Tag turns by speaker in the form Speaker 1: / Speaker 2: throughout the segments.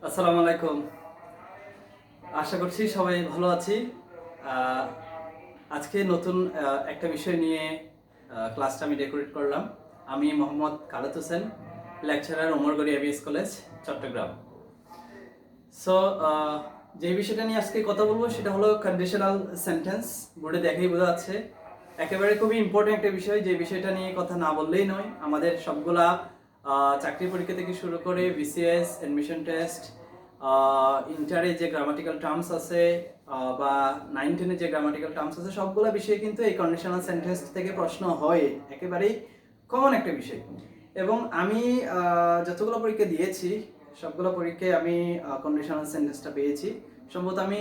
Speaker 1: আসসালামু আলাইকুম। আশা করছি সবাই ভালো আছি। আজকে নতুন একটা বিষয় নিয়ে ক্লাসটা আমি ডেকোরেট করলাম। আমি Mohammad Khaled Hossain, lecturer Omargari ABS college, Chattogram. So যে বিষয়টা নিয়ে আজকে কথা বলবো সেটা হলো কন্ডিশনাল সেন্টেন্স। বোর্ডে দেখেই বোঝা যাচ্ছে একেবারে খুবই ইম্পর্টেন্ট একটা বিষয়, যে বিষয়টা নিয়ে কথা না বললেই নয়। আমাদের সবগুলা চাকরি পরীক্ষা থেকে শুরু করে বিসিএস, অ্যাডমিশন টেস্ট, ইন্টারে যে গ্রামাটিক্যাল টার্মস আছে বা 9-10-এ যে গ্রামাটিক্যাল টার্মস আছে, সবগুলো বিষয়ে কিন্তু এই কন্ডিশনাল সেন্টেন্স থেকে প্রশ্ন হয়। একেবারেই কমন একটা বিষয়। এবং আমি যতগুলো পরীক্ষা দিয়েছি সবগুলো পরীক্ষায় আমি কন্ডিশনাল সেন্টেন্সটা পেয়েছি। সম্ভবত আমি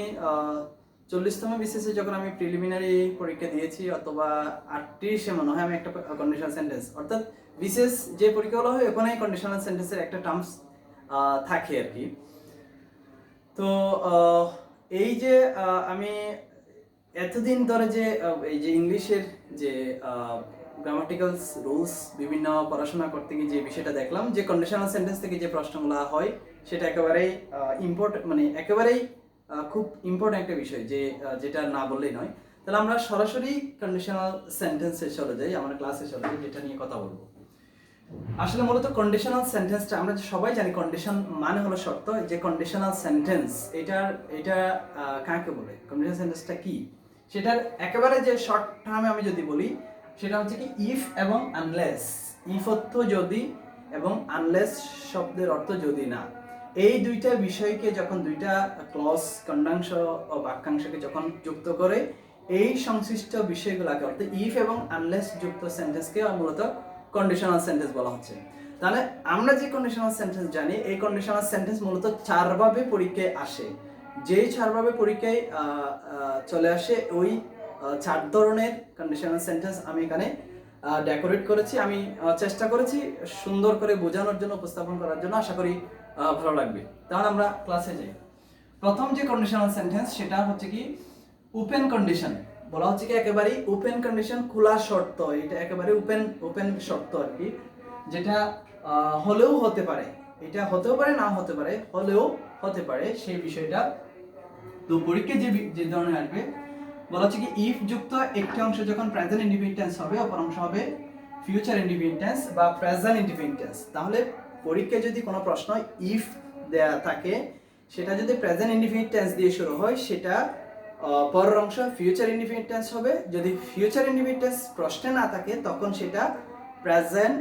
Speaker 1: 40তম বিসিএসে যখন আমি প্রিলিমিনারি পরীক্ষা দিয়েছি, অথবা 38-এ মনে হয় আমি একটা কন্ডিশনাল সেন্টেন্স, অর্থাৎ বিসিএস যে পরীক্ষাগুলো হয় ওখানেই কন্ডিশনাল সেন্টেন্সের একটা টার্মস থাকে আর কি। তো এই যে আমি এতদিন ধরে যে এই যে ইংলিশের যে গ্রামাটিক্যালস রুলস বিভিন্ন পড়াশোনা করতে গিয়ে যে বিষয়টা দেখলাম, যে কন্ডিশনাল সেন্টেন্স থেকে যে প্রশ্নগুলো হয় সেটা একেবারেই ইম্পর্টেন্ট, মানে একেবারেই খুব ইম্পর্টেন্ট একটা বিষয়, যে যেটা না বললেই নয়। তাহলে আমরা সরাসরি কন্ডিশনাল সেন্টেন্সে চলে যাই, আমার ক্লাসে চলে যাই, যেটা নিয়ে কথা বলবো। আসলে মূলত কন্ডিশনাল সেন্টেন্সটা আমরা সবাই জানি, কন্ডিশন মানে হলো শর্ত। যে কন্ডিশনাল সেন্টেন্স এটা কাকে বলে, কন্ডিশনাল সেন্টেন্সটা কি, সেটার একেবারে যে শর্ট টার্মে আমি যদি বলি, সেটা হচ্ছে কি ইফ এবং আনলেস। ইফ অর্থ যদি, এবং আনলেস শব্দের অর্থ যদি না। এই দুইটা বিষয়কে যখন দুইটা ক্লজ, কন্ডাংশ ও বাক্যাংশকে যখন যুক্ত করে, এই সংশ্লিষ্ট বিষয়গুলোকে, অর্থাৎ ইফ এবং আনলেস যুক্ত সেন্টেন্সকে মূলত কন্ডিশনাল সেন্টেন্স বলা হচ্ছে। তাহলে আমরা যে কন্ডিশনাল সেন্টেন্স জানি, এই কন্ডিশনাল সেন্টেন্স মূলত চারভাবে পরীক্ষায় আসে। যেই চারভাবে পরীক্ষায় চলে আসে, ওই চার ধরনের কন্ডিশনাল সেন্টেন্স আমি এখানে ডেকোরেট করেছি। আমি চেষ্টা করেছি সুন্দর করে বোঝানোর জন্য, উপস্থাপন করার জন্য। আশা করি ভালো লাগবে। তাহলে আমরা ক্লাসে যাই। প্রথম যে কন্ডিশনাল সেন্টেন্স সেটা হচ্ছে কি ওপেন কন্ডিশন। বলা হচ্ছে কি একেবারেই ওপেন কন্ডিশন, খোলা শর্ত। এটা একেবারে ওপেন শর্ত আর কি, যেটা হলেও হতে পারে, এটা হতেও পারে, না হতে পারে, হলেও হতে পারে, সেই বিষয়টা। তো পরীক্ষায় যে ধরনের আসবে, বলা হচ্ছে কি ইফ যুক্ত একটি অংশ যখন প্রেজেন্ট ইনডিফিনিট টেন্স হবে, অপর অংশ হবে ফিউচার ইনডিফিনিট টেন্স বা প্রেজেন্ট ইনডিফিনিট টেন্স। তাহলে পরীক্ষায় যদি কোনো প্রশ্ন ইফ দেয়া থাকে, সেটা যদি প্রেজেন্ট ইনডিফিনিট টেন্স দিয়ে শুরু হয়, সেটা পরের অংশ ফিউচার ইনডিফিনিট টেন্স হবে। যদি ফিউচার ইনডিফিনিট টেন্স প্রশ্নে না থাকে, তখন সেটা প্রেজেন্ট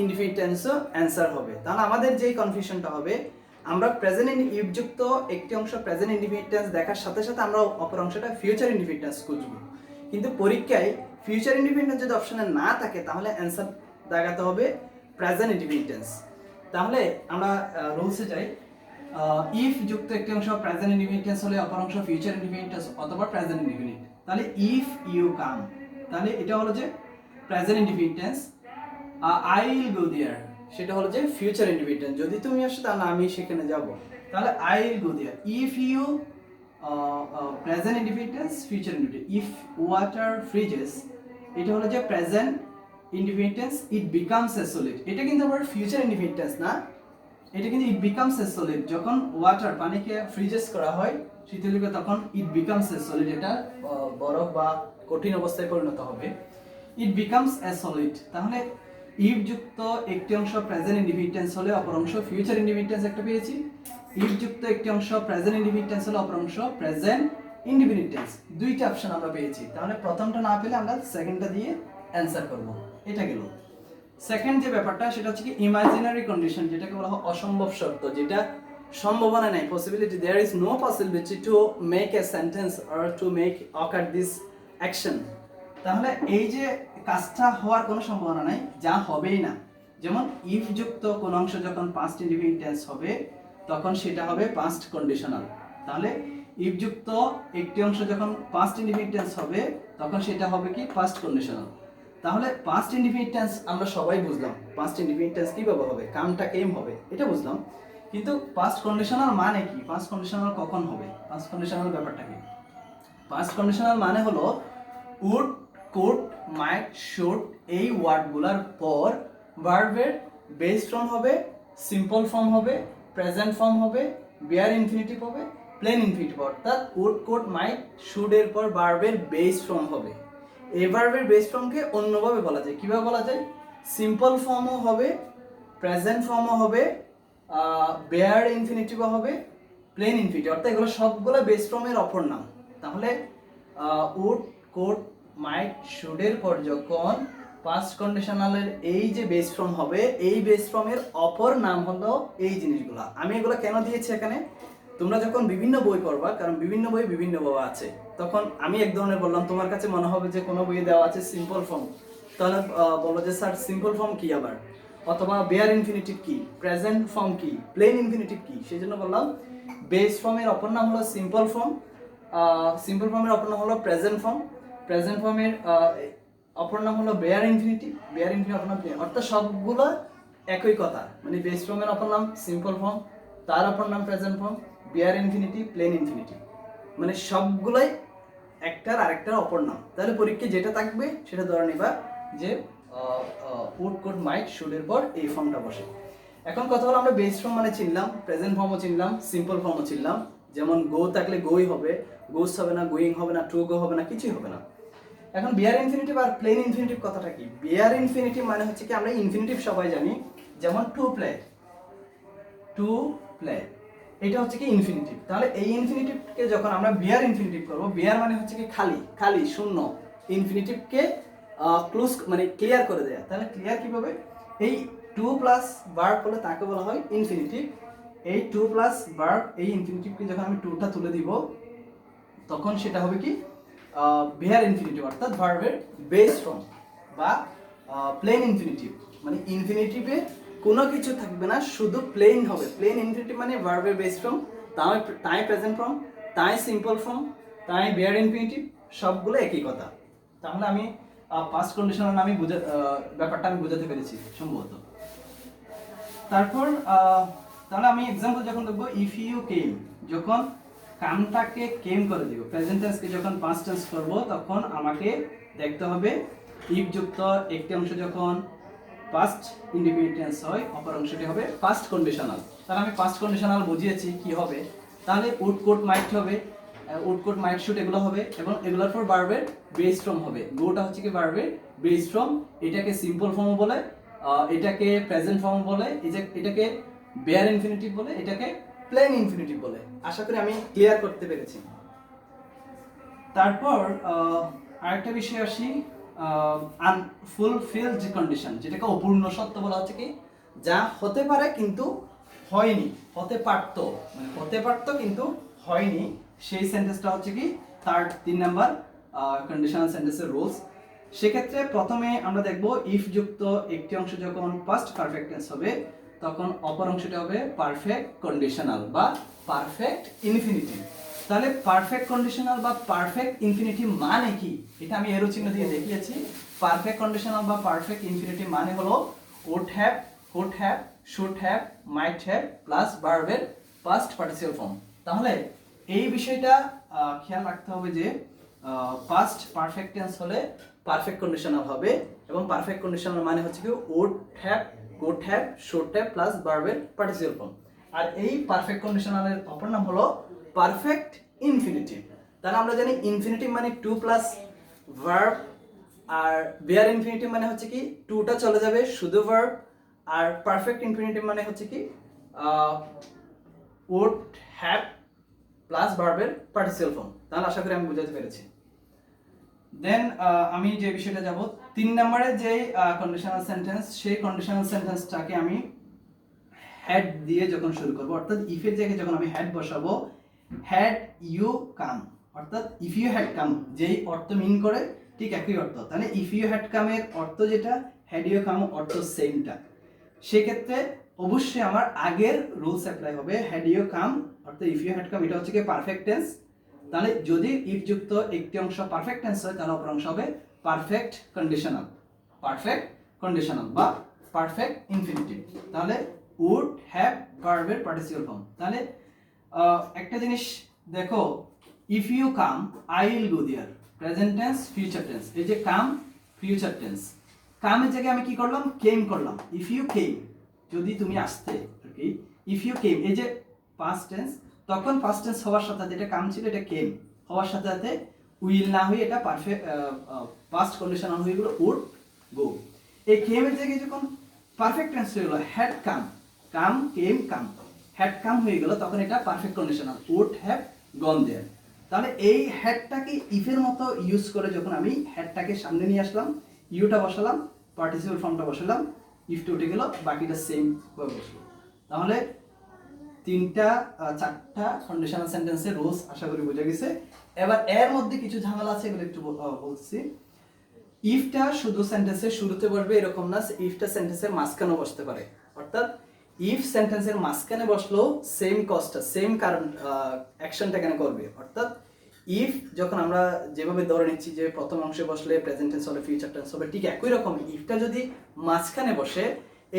Speaker 1: ইনডিফিনিট টেন্সও অ্যান্সার হবে। তাহলে আমাদের যেই কনফিউশনটা হবে, আমরা প্রেজেন্ট ইফ যুক্ত একটি অংশ প্রেজেন্ট ইনডিফিনিট টেন্স দেখার সাথে সাথে আমরা অপর অংশটা ফিউচার ইনডিফিনিট টেন্স খুঁজবো। কিন্তু পরীক্ষায় ফিউচার ইনডিফিনিট টেন্স যদি অপশনে না থাকে, তাহলে অ্যান্সার দেখাতে হবে প্রেজেন্ট ইনডিফিনিট টেন্স। তাহলে আমরা রুলসে যাই। ইফ যুক্ত একটি অংশ প্রেজেন্ট ইনডিফিনিট টেন্স হলে অপর অংশ ফিউচার ইনডিফিনিট টেন্স অথবা প্রেজেন্ট ইনডিফিনিট। তাহলে ইফ ইউ কাম, তাহলে এটা হলো যে present indefinite tense. I will go there, সেটা হলো যে ফিউচার ইনডিফিনিট টেন্স। যদি তুমি আসো তাহলে আমি সেখানে যাব। তাহলে I will go there. If you present indefinite tense, future indefinite. If water freezes, এটা হলো যে present indefinite tense, it becomes a solid. এটা কিন্তু আবার ফিউচার ইনডিফিনিট টেন্স না, এটা কিন্তু ইট বিকামস এ সলিড। যখন ওয়াটার, পানিকে ফ্রিজেস করা হয়, শীতলীকরণ, তখন ইট বিকামস এ সলিড, এটা বরফ বা কঠিন অবস্থায় পরিণত হবে। ইট বিকামস এ সলিড। তাহলে ইফ যুক্ত একটি অংশ প্রেজেন্ট ইনডিফিনিট টেন্স হলে অপর অংশ ফিউচার ইনডিফিনিট টেন্স একটা পেয়েছি। ইফ যুক্ত একটি অংশ প্রেজেন্ট ইনডিফিনিট টেন্স হলে অপর অংশ প্রেজেন্ট ইনডিফিনিট টেন্স। দুইটা অপশন আমরা পেয়েছি। তাহলে প্রথমটা না পেলে আমরা সেকেন্ডটা দিয়ে অ্যানসার করব। এটা গেল। সেকেন্ড যে ব্যাপারটা, সেটা হচ্ছে কি ইমাজিনারি কন্ডিশন, যেটাকে বলা হয় অসম্ভব শর্ত, যেটা সম্ভাবনা নাই, possibility, there is no possibility to make a sentence or to make occur this action. তাহলে এই যে কাজটা হওয়ার কোনো সম্ভাবনা নাই, যা হবেই না। যেমন ইফ যুক্ত কোন অংশ যখন পাস্ট ইনডিফিনিট টেন্স হবে, তখন সেটা হবে পাস্ট কন্ডিশনাল। তাহলে ইফ যুক্ত একটি অংশ যখন পাস্ট ইনডিফিনিট টেন্স হবে, তখন সেটা হবে কি পাস্ট কন্ডিশনাল। তাহলে পাস্ট ইনডিফিনিট টেন্স আমরা সবাই বুঝলাম, পাস্ট ইনডিফিনিট টেন্স কিভাবে হবে, কামটা কেম হবে, এটা বুঝলাম। কিন্তু পাস্ট কন্ডিশনাল মানে কি, পাস্ট কন্ডিশনাল কখন হবে, পাস্ট কন্ডিশনাল ব্যাপারটা কি? পাস্ট কন্ডিশনাল মানে হলো উড, কুড, মাইট, শুড, এই ওয়ার্ডগুলোর পর ভার্বের বেস ফর্ম হবে, সিম্পল ফর্ম হবে, প্রেজেন্ট ফর্ম হবে, বেয়ার ইনফিনিটিভ হবে, প্লেন ইনফিনিটিভ, অর্থাৎ উড কুড মাইট শুড এর পর ভার্বের বেস ফর্ম হবে। এই ভার্বের বেস ফর্মকে অন্যভাবে বলা যায়, কিভাবে বলা যায়? সিম্পল ফর্মও হবে, প্রেজেন্ট ফর্মও হবে, বেয়ার ইনফিনিটিভও হবে, প্লেন ইনফিনিটিভ, অর্থাৎ এগুলো সবগুলো বেস ফর্মের অপর নাম। তাহলে উড কুড মাইট শুডের পর যখন পাস্ট কন্ডিশনালের এই যে বেস ফর্ম হবে, এই বেস ফর্মের অপর নাম হলো এই জিনিসগুলো। আমি এগুলো কেন দিয়েছি এখানে, তোমরা যখন বিভিন্ন বই পড়বা, কারণ বিভিন্ন বই বিভিন্ন ভাবে আছে, তখন আমি এক ধরনের বললাম, তোমার কাছে মনে হবে যে কোনো বইয়ে দেওয়া আছে সিম্পল ফর্ম, তাহলে বলো যে স্যার সিম্পল ফর্ম কি আবার, অথবা বেয়ার ইনফিনিটিভ কি, প্রেজেন্ট ফর্ম কি, প্লেন ইনফিনিটিভ কি। সেই জন্য বললাম বেস ফর্মের অপর নাম হলো সিম্পল ফর্ম, সিম্পল ফর্মের অপর নাম হলো প্রেজেন্ট ফর্ম, প্রেজেন্ট ফর্মের অপর নাম হলো বেয়ার ইনফিনিটিভ, বেয়ার ইনফিনিটিভ অপর নাম প্লেন, অর্থাৎ সবগুলো একই কথা। মানে বেস ফর্মের অপর নাম সিম্পল ফর্ম, তার অপর নাম present form, bare infinitive, plain infinitive, মানে সবগুলাই একটার আরেকটার অপর নাম। তাহলে পরীক্ষায় যেটা থাকবে সেটা ধরে নিবা যে উড কুড মাইট শুড এর পর এই ফর্মটা বসে। এখন কথা হলো, আমরা বেস ফর্ম মানে চিনলাম, প্রেজেন্ট ফর্মও চিনলাম, সিম্পল ফর্মও চিনলাম। যেমন গো থাকলে গোই হবে, গোস হবে না, গোয়িং হবে না, টু গো হবে না, কিছুই হবে না। এখন বিয়ার ইনফিনিটিভ আর প্লেন ইনফিনিটিভ কথাটা কি? বিয়ার ইনফিনিটিভ মানে হচ্ছে কি, আমরা ইনফিনিটিভ সবাই জানি, যেমন টু প্লে, টু প্লে, এটা হচ্ছে কি ইনফিনিটিভ। তাহলে এই ইনফিনিটিভকে যখন আমরা বিয়ার ইনফিনিটিভ করব, বিয়ার মানে হচ্ছে কি খালি, খালি শূন্য, ইনফিনিটিভকে ক্লোজ মানে ক্লিয়ার করে দেয়া। তাহলে ক্লিয়ার কিভাবে? এই টু প্লাস ভার্ব বলে তাকে বলা হয় ইনফিনিটিভ। এই টু প্লাস ভার্ব, এই ইনফিনিটিভকে যখন আমি টুটা তুলে দিব, তখন সেটা হবে কি বিয়ার ইনফিনিটিভ, অর্থাৎ ভার্বের বেস ফর্ম বা প্লেন ইনফিনিটিভ। মানে ইনফিনিটিভে কোনো কিছু থাকবে না, শুধু প্লেন হবে। প্লেন ইনফিনিটিভ মানে ভার্বের বেস ফর্ম, তাই প্রেজেন্ট ফর্ম, তাই সিম্পল ফর্ম, তাই বিয়ার ইনফিনিটিভ, সবগুলো একই কথা। তাহলে আমি পাস্ট কন্ডিশনাল আমি ব্যাপারটা আমি বোঝাতে পেরেছি সম্ভবত। তারপর তাহলে আমি এক্সাম্পল যখন দেখবো, ইফ ইউ কেম, যখন কামটাকে কেম করে দিব, প্রেজেন্ট টেন্সকে যখন পাস্ট টেন্স করব, তখন আমাকে দেখতে হবে ইফ যুক্ত একটি অংশ যখন পাস্ট ইন্ডিপেন্ডেন্ট টেন্স হয়, অপর অংশটি হবে পাস্ট কন্ডিশনাল। তাহলে আমি পাস্ট কন্ডিশনাল বুঝিয়েছি কি হবে। তাহলে উড কুড মাইট হবে, উড কুড মাইট শুড এগুলো হবে, এবং এগুলোর পর ভার্বের বেস ফর্ম হবে। গোটা হচ্ছে কি ভার্বের বেস ফর্ম, এটাকে সিম্পল ফর্ম বলে, এটাকে প্রেজেন্ট ফর্ম বলে, এটাকে বেয়ার ইনফিনিটিভ বলে, এটাকে প্লেন ইনফিনিটিভ বলে। আশা করি আমি ক্লিয়ার করতে পেরেছি। তারপর আরেকটা বিষয় আসি, আনফুলফিলড কন্ডিশন, যেটাকে অপূর্ণ সত্য বলা হচ্ছে কি, যা হতে পারে কিন্তু হয়নি, হতে পারতো, মানে হতে পারতো কিন্তু হয়নি, সেই সেন্টেন্সটা হচ্ছে কি থার্ড 3 নাম্বার কন্ডিশনাল সেন্টেন্সের রুলস। সেক্ষেত্রে প্রথমে আমরা দেখব ইফ যুক্ত একটি অংশ যখন পাস্ট পারফেক্ট টেন্স হবে, তখন অপর অংশটি হবে পারফেক্ট কন্ডিশনাল বা পারফেক্ট ইনফিনিটিভ। তাহলে পারফেক্ট কন্ডিশনাল বা পারফেক্ট ইনফিনিটিভ মানে কি, এটা আমি এরো চিহ্ন দিয়ে দেখিয়েছি। পারফেক্ট কন্ডিশনাল বা পারফেক্ট ইনফিনিটিভ মানে হলো would have, could have, should have, might have plus ভার্বের পাস্ট পার্টিসিপাল ফর্ম। তাহলে এই বিষয়টা খেয়াল রাখতে হবে যে পাস্ট পারফেক্ট টেন্স হলে পারফেক্ট কন্ডিশনাল হবে, এবং পারফেক্ট কন্ডিশনাল মানে হচ্ছে কি would have, could have, should have plus ভার্বের পার্টিসিপাল ফর্ম। আর এই পারফেক্ট কন্ডিশনালের অপর নাম হলো পারফেক্ট ইনফিনিটিভ। তাহলে আমরা জানি ইনফিনিটিভ মানে টু প্লাস ভার্ব, আর বেয়ার ইনফিনিটিভ মানে হচ্ছে কি টুটা চলে যাবে শুধু ভার্ব, আর পারফেক্ট ইনফিনিটিভ মানে হচ্ছে কি would have প্লাস ভার্বের পার্টিসিপাল ফর্ম। তাহলে আশা করি আমি বোঝাতে পেরেছি। দেন আমি যে বিষয়টা যাব 3 নম্বরে যে কন্ডিশনাল সেন্টেন্স, সেই কন্ডিশনাল সেন্টেন্সটাকে আমি হ্যাড দিয়ে যখন শুরু করব, অর্থাৎ ইফ এর জায়গায় যখন আমি হ্যাড বসাবো, হ্যাড ইউ কাম, অর্থাৎ ইফ ইউ হ্যাড কাম যেই অর্থ মিন করে ঠিক একই অর্থ। তাহলে ইফ ইউ হ্যাড কামের অর্থ যেটা, হ্যাড ইউ কাম অর্থ সেমটা। সেক্ষেত্রে অবশ্যই আমার আগের রুলস অ্যাপ্লাই হবে, হ্যাড ইউ কাম অর্থাৎ ইফ ইউ হ্যাড কাম, এটা হচ্ছে কি পারফেক্ট টেন্স। তাহলে যদি ইফ যুক্ত একটি অংশ পারফেক্ট টেন্স হয়, তাহলে অপর অংশ হবে পারফেক্ট কন্ডিশনাল, পারফেক্ট কন্ডিশনাল বা পারফেক্ট ইনফিনিটিভ। তাহলে would have ভার্বের পার্টিসিপাল ফর্ম। তাহলে একটা জিনিস দেখো, if you come I will go there, present tense future tense. এই যে কাম ফিউচার টেন্স, কামের জায়গায় আমি কি করলাম, কেম করলাম। ইফ ইউ কেম যদি তুমি আসতে, ওকে, ইফ ইউ কেম, এই যে
Speaker 2: পাস্ট টেন্স, তখন পাস্ট টেন্স হওয়ার সাথে যেটা কাম ছিল এটা কেম হওয়ার সাথে সাথে উইল না হয়ে এটা পারফেক্ট পাস্ট কন্ডিশনাল হয়ে গেলো উড গো। এই কেমের জায়গায় যখন পারফেক্ট টেন্স হয়ে গেলো had come, come came come, had come হয়ে গেল, তখন এটা perfect conditional would have gone there. তাহলে এই হ্যাডটাকে ইফের মতো ইউজ করে যখন আমি হ্যাডটাকে সামনে নিয়ে আসলাম, ইউটা বসালাম, পার্টিসিপেল ফর্মটা বসালাম, ইফটা উঠে গেল, বাকিটা সেম ভাবে বসলো। তাহলে চারটা কন্ডিশনাল সেন্টেন্সের রুলস আশা করি বোঝা গেছে। এবার এর মধ্যে কিছু ঝামেলা আছে, এগুলো একটু বলছি। ইফটা শুধু সেন্টেন্সের শুরুতে বসবে এরকম না, ইফটা সেন্টেন্সের মাঝখানে বসতে পারে। অর্থাৎ ইফ সেন্টেন্সের মাঝখানে বসলো সেম কজটা সেম কারণ অ্যাকশনটা কেন করবে। অর্থাৎ ইফ যখন আমরা যেভাবে ধরে নিচ্ছি যে প্রথম অংশে বসলে প্রেজেন্ট টেন্স হবে, ফিউচার টেন্স হবে, ঠিক একই রকম ইফটা যদি মাঝখানে বসে,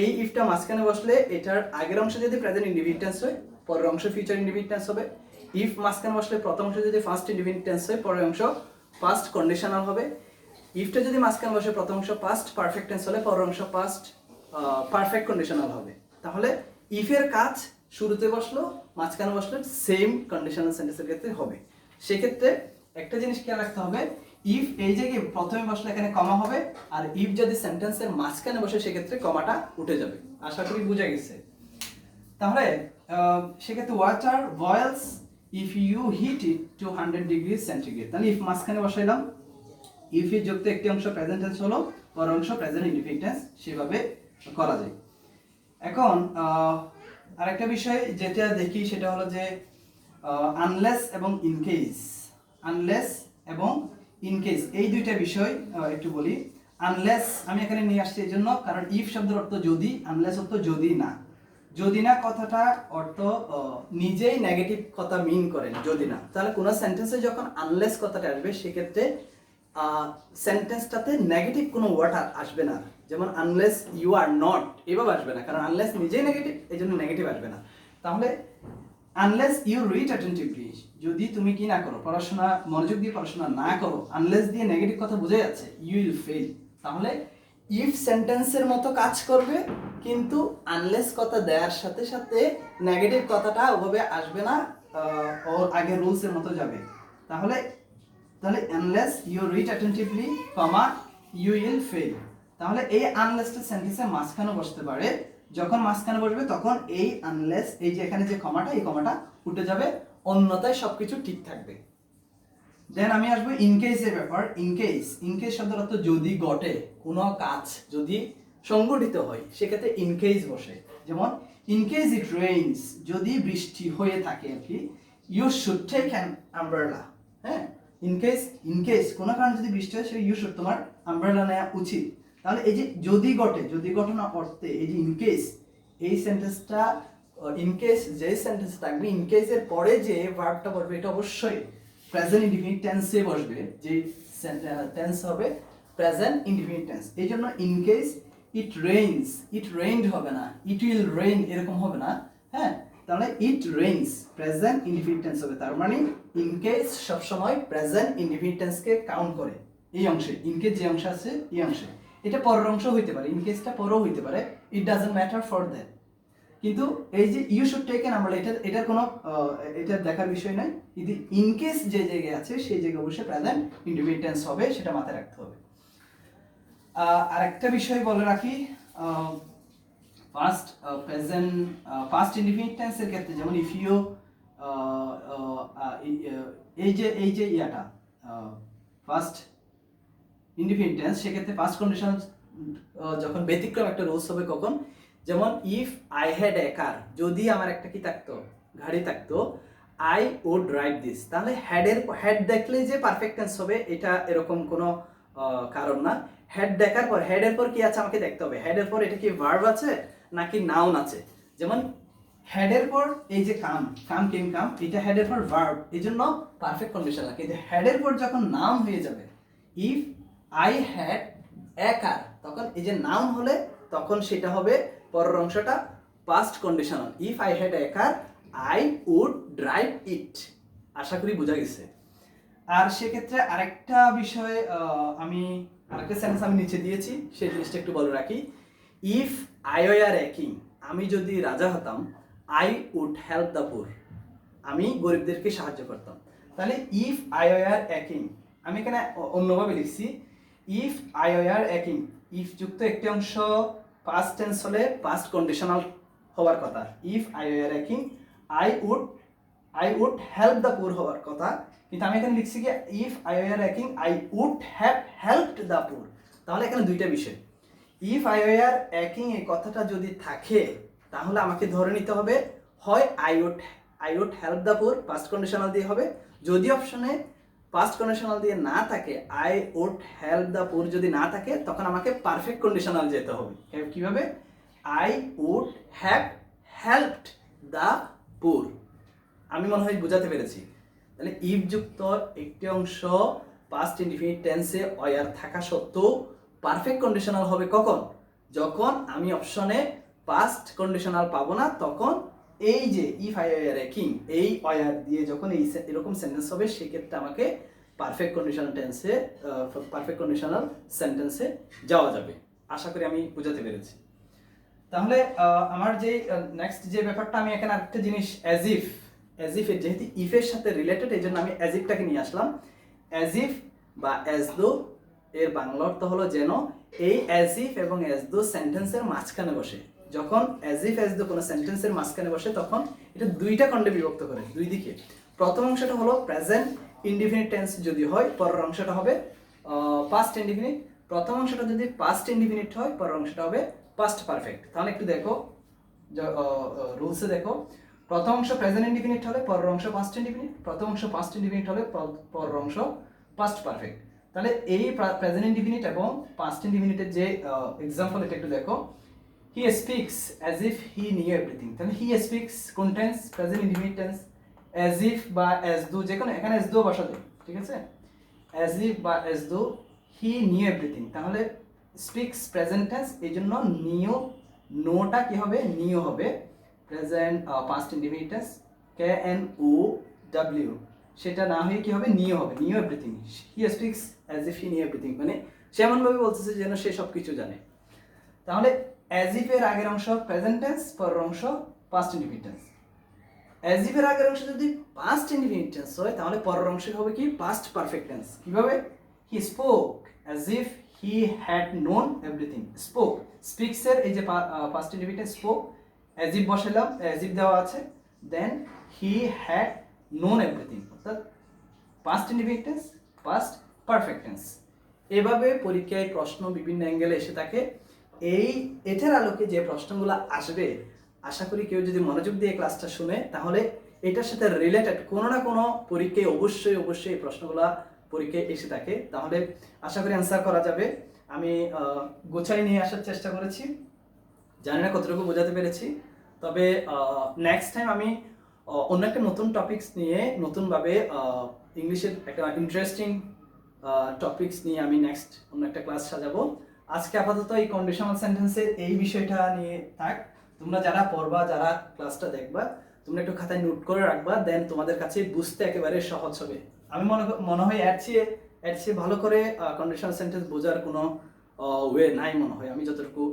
Speaker 2: এই ইফটা মাঝখানে বসলে এটার আগের অংশ যদি প্রেজেন্ট ইনডিফিনিট টেন্স হয়, পরের অংশ ফিউচার ইনডিফিনিট টেন্স হবে। ইফ মাঝখানে বসলে প্রথম অংশ যদি ফার্স্ট ইনডিফিনিট টেন্স হয়, পরের অংশ ফার্স্ট কন্ডিশনাল হবে। ইফটা যদি মাঝখানে বসে প্রথম অংশ পাস্ট পারফেক্ট টেন্স হলে পরের অংশ পাস্ট পারফেক্ট কন্ডিশনাল হবে। তাহলে ইফের কাজ শুরুতে বসলো মাঝখানে বসলে সেম কন্ডিশনাল সেন্টেন্সের ক্ষেত্রে হবে। সেক্ষেত্রে একটা জিনিস খেয়াল রাখতে হবে, ইফ এই জায়গায় প্রথমে বসলে এখানে কমা হবে, আর ইফ যদি সেন্টেন্সের মাঝখানে বসে সেক্ষেত্রে কমাটা উঠে যাবে। আশা করি বুঝা গেছে। তাহলে সেক্ষেত্রে water boils if you heat it to 100 degree centigrade. তাহলে ইফ মাঝখানে বসাইলাম, ইফ এর যুক্ত একটি অংশ প্রেজেন্ট টেন্স হলো, পরের অংশ প্রেজেন্ট ইনডিফিনিট টেন্স, সেভাবে করা যায়। এখন আরেকটা বিষয় যেটা দেখি সেটা হলো যে আনলেস এবং ইনকেস, আনলেস এবং ইনকেস এই দুইটা বিষয় একটু বলি। আনলেস আমি এখানে নিয়ে আসছি এই জন্য কারণ ইফ শব্দের অর্থ যদি, আনলেস অর্থ যদি না। যদি না কথাটা অর্থ নিজেই নেগেটিভ কথা মিন করে যদি না। তাহলে কোনো সেন্টেন্সে যখন আনলেস কথাটা আসবে সেক্ষেত্রে সেন্টেন্সটাতে নেগেটিভ কোনো ওয়ার্ড আসবে না। যেমন আনলেস ইউ আর নট, এভাবে আসবে না, কারণ আনলেস নিজেই নেগেটিভ, এই জন্য নেগেটিভ আসবে না। তাহলে আনলেস ইউ রিড অ্যাটেন্টিভলি, যদি তুমি কি না করো, পড়াশোনা মনোযোগ দিয়ে পড়াশোনা না করো, আনলেস দিয়ে নেগেটিভ কথা বোঝা যাচ্ছে, ইউ উইল ফেল। তাহলে ইফ সেন্টেন্সের মতো কাজ করবে, কিন্তু আনলেস কথা দেওয়ার সাথে সাথে নেগেটিভ কথাটা ওভাবে আসবে না, ওর আগে রুলসের মতো যাবে। তাহলে unless you read attentively comma you will fail. তাহলে এই আনলেসটা সেন্টেন্সের মাঝখানে বসতে পারে, যখন মাঝখানে বসবে তখন এই আনলেস এই যে এখানে যে কমাটা, এই কমাটা উঠে যাবে, অন্যথায় সবকিছু ঠিক থাকবে। দেন আমি আসবো ইনকেসের ব্যাপার। ইনকেস শব্দের অর্থ যদি ঘটে, কোনো কাজ যদি সংঘটিত হয় সেক্ষেত্রে ইনকেস বসে। যেমন ইনকেস ইট রেইনস, যদি বৃষ্টি হয়ে থাকে আর কি, you should take an umbrella. হ্যাঁ, ইনকেস কোনো কারণে যদি বৃষ্টি হয়, সে ইউ শুড, তোমার আমব্রেলা নেওয়া উচিত। তাহলে এই যে যদি ঘটে, যদি ঘটনা অর্থে এই যে ইনকেস, এই সেন্টেন্সটা ইনকেস যে সেন্টেন্স থাকবে, ইনকেসের পরে যে ভার্বটা বসবে এটা অবশ্যই প্রেজেন্ট ইনডিফিনিট টেন্সে বসবে, যে টেন্স হবে প্রেজেন্ট ইনডিফিনিট টেন্স। এই জন্য ইনকেস ইট রেইনস, ইট রেইনড হবে না, ইট উইল রেইন এরকম হবে না। হ্যাঁ, তাহলে it rains present indefinite tense হবে। তার মানে ইনকেস সবসময় প্রেজেন্ট ইনডিফিনিট টেন্সকে কাউন্ট করে এই অংশে। ইনকেস যে অংশ আছে এই অংশে, এটা পরের অংশ হইতে পারে, ইনকেসটা পরেও হইতে পারে, it doesn't matter for that. কিন্তু এই যে you should take an umbrella, এটার কোনো এটা দেখার বিষয় নাই। যদি ইনকেস যে জায়গায় আছে সেই জায়গায় অবশ্যই প্রেজেন্ট ইনডিফিনিট টেন্স হবে, সেটা মাথায় রাখতে হবে। আরেকটা বিষয় বলে রাখি, পাস্ট ইনডিফিনিট টেন্সের ক্ষেত্রে যেমন ইফ ইউ এই যে ইয়াটা ফার্স্ট ইনডিফিনিট টেন্স, সেক্ষেত্রে ফার্স্ট কন্ডিশন যখন ব্যতিক্রম একটা রুলস হবে কখন, যেমন ইফ আই হ্যাড এ কার, যদি আমার একটা কি থাকতো, গাড়ি থাকতো, আই উড রাইড দিস। তাহলে হেড দেখলে যে পারফেক্ট টেন্স হবে এটা এরকম কোনো কারণ না। হেড দেখার পর, হেডের পর কি আছে আমাকে দেখতে হবে, হেডের পর এটা কি ভার্ব আছে নাকি নাউন আছে। যেমন হেডের পর এই যে কাম কেম কাম, এটা হেডের পর ভার্ব, এই জন্য পারফেক্ট কন্ডিশন লাগে। কিন্তু হেডের পর যখন নাউন হয়ে যাবে, ইফ আই হ্যাড এ কার, তখন এই যে নাউন হলে তখন সেটা হবে পরের অংশটা past conditional. If I had a car I would drive it. আশা করি বোঝা গেছে। আর সেক্ষেত্রে আরেকটা বিষয়, আরেকটা সেন্টেন্স আমি নিচে দিয়েছি, সেই জিনিসটা একটু বলে রাখি। If I were a king, আমি যদি রাজা হতাম, I would help the poor, আমি গরিবদেরকে সাহায্য করতাম। তাহলে if I were a king, আমি এখানে অন্যভাবে লিখছি, if I were a king, if যুক্ত একটি অংশ পাস্ট টেন্স হলে পাস্ট কন্ডিশনাল হওয়ার কথা। If I were a king I would help the poor হওয়ার কথা, কিন্তু আমি এখানে লিখছি কি if I were a king I would have helped the poor. তাহলে এখানে দুইটা বিষয়, if I were a king এই কথাটা যদি থাকে তাহলে আমাকে ধরে নিতে হবে হয় I would help the poor past conditional দিয়ে হবে, যদি অপশনে পাস্ট কন্ডিশনাল দিয়ে না থাকে, আই উড হেল্প দ্য পুর যদি না থাকে, তখন আমাকে পারফেক্ট কন্ডিশনাল যেতে হবে। কিভাবে? I would have helped the poor. আমি মনে হয় বোঝাতে পেরেছি। তাহলে ইফ যুক্ত একটি অংশ পাস্ট ইনডিফিনিট টেন্সে ওয়ার থাকা সত্ত্বেও পারফেক্ট কন্ডিশনাল হবে কখন? যখন আমি অপশনে পাস্ট কন্ডিশনাল পাবো না, তখন এই যে if I were a king এই ওয়ার দিয়ে যখন এরকম সেন্টেন্স হবে, সেক্ষেত্রে আমাকে পারফেক্ট কন্ডিশনাল সেন্টেন্সে যাওয়া যাবে। আশা করি আমি বোঝাতে পেরেছি। তাহলে আমার যে নেক্সট যে ব্যাপারটা, আমি এখানে আরেকটা জিনিস অ্যাজ ইফ যেহেতু ইফের সাথে রিলেটেড, এই জন্য আমি অ্যাজ ইফটাকে নিয়ে আসলাম। অ্যাজ ইফ বা অ্যাজ দো এর বাংলা অর্থ হলো যেন। এই অ্যাজ ইফ এবং অ্যাজ দো সেন্টেন্সের মাঝখানে বসে, যখন অ্যাজ ইফ অ্যাজ দো কোনো সেন্টেন্সের মাঝখানে বসে, তখন এটা দুইটা খণ্ডে বিভক্ত করে, দুই দিকে। প্রথম অংশটা হলো প্রেজেন্ট ইনডিফিনিট টেন্স যদি হয়, পরের অংশটা হবে পাস্ট ইনডিফিনিট। প্রথম অংশটা যদি পাস্ট ইনডিফিনিট হয়, পরের অংশটা হবে পাস্ট পারফেক্ট। তাহলে একটু দেখো, রুলসে দেখো, প্রথম অংশ প্রেজেন্ট ইনডিফিনিট হলে পরের অংশ পাস্ট ইনডিফিনিট, প্রথম অংশ পাস্ট ইনডিফিনিট হলে পরের অংশ পাস্ট পারফেক্ট। তাহলে এই প্রেজেন্ট ইনডিফিনিট এবং পাস্ট ইনডিফিনিটের যে এক্সাম্পল, এটা একটু দেখো। He speaks as if he knew everything. তাহলে হি স্পিক্স কোন tense? Present indefinite tense. As if বা অ্যাজ দো, যে কোনো, এখানে অ্যাজ দো বসাতে, ঠিক আছে? অ্যাজ ইফ বা as though he knew everything, তাহলে স্পিক্স প্রেজেন্ট টেন্স, এই জন্য নোটা কি হবে? নিউ হবে। Present past indefinite tense KNOW, সেটা না হয়ে কি হবে? নিউ হবে, new everything. He speaks as if he knew everything, মানে সে এমনভাবে বলতেছে যেন সে সব কিছু জানে। তাহলে অ্যাজ ইফ এর আগের অংশ প্রেজেন্ট টেন্স, পরের অংশ past indefinite tense. As if এর আগের অংশ যদি পাস্ট ইনডিফিনিট টেন্স হয়, তাহলে পরের অংশ হবে কি? Past perfect tense. কিভাবে? He spoke as if he had known everything. Spoke, speaks এর এই যে past indefinite tense spoke, as if বসালাম, অ্যাজ ইফ দেওয়া আছে, then he had known everything, অর্থাৎ past indefinite tense, past perfect tense. এভাবে পরীক্ষায় প্রশ্ন বিভিন্ন অ্যাঙ্গেলে এসে থাকে। এটার আলোকে যে প্রশ্নগুলো আসবে, আশা করি কেউ যদি মনোযোগ দিয়ে ক্লাসটা শুনে, তাহলে এটার সাথে রিলেটেড কোনো না কোনো পরীক্ষায় অবশ্যই এই প্রশ্নগুলো পরীক্ষায় এসে থাকে। তাহলে আশা করি অ্যান্সার করা যাবে। আমি গোছাই নিয়ে আসার চেষ্টা করেছি, জানি না কতটুকু বোঝাতে পেরেছি। তবে নেক্সট টাইম আমি অন্য একটা নতুন টপিকস নিয়ে, নতুনভাবে ইংলিশের একটা ইন্টারেস্টিং টপিকস নিয়ে আমি নেক্সট অন্য একটা ক্লাস সাজাবো। আজকে আপাতত এই কন্ডিশনাল সেন্টেন্সের এই বিষয়টা নিয়ে থাক। তোমরা যারা পড়বা, যারা ক্লাসটা দেখবা, তোমরা একটু খাতায় নোট করে রাখবা, দেন তোমাদের কাছে বুঝতে একেবারে সহজ হবে। আমি মনে হয় এর চেয়ে ভালো করে কন্ডিশনাল সেন্টেন্স বোঝার কোনো ওয়ে নাই মনে হয়, আমি যতটুকু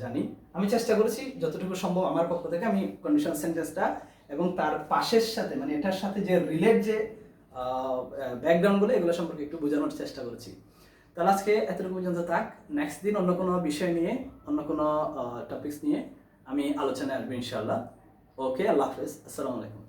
Speaker 2: জানি। আমি চেষ্টা করেছি যতটুকু সম্ভব আমার পক্ষ থেকে, আমি কন্ডিশনাল সেন্টেন্সটা এবং তার পাশের সাথে, মানে এটার সাথে যে রিলেট যে ব্যাকগ্রাউন্ডগুলো, এগুলো সম্পর্কে একটু বোঝানোর চেষ্টা করেছি। তাহলে আজকে এতটুকু পর্যন্ত থাক। নেক্সট দিন অন্য কোনো বিষয় নিয়ে, অন্য কোনো টপিকস নিয়ে আমি আলোচনায় আসবো ইনশাআল্লাহ। ওকে, আল্লাহ হাফেজ, আসসালামু আলাইকুম।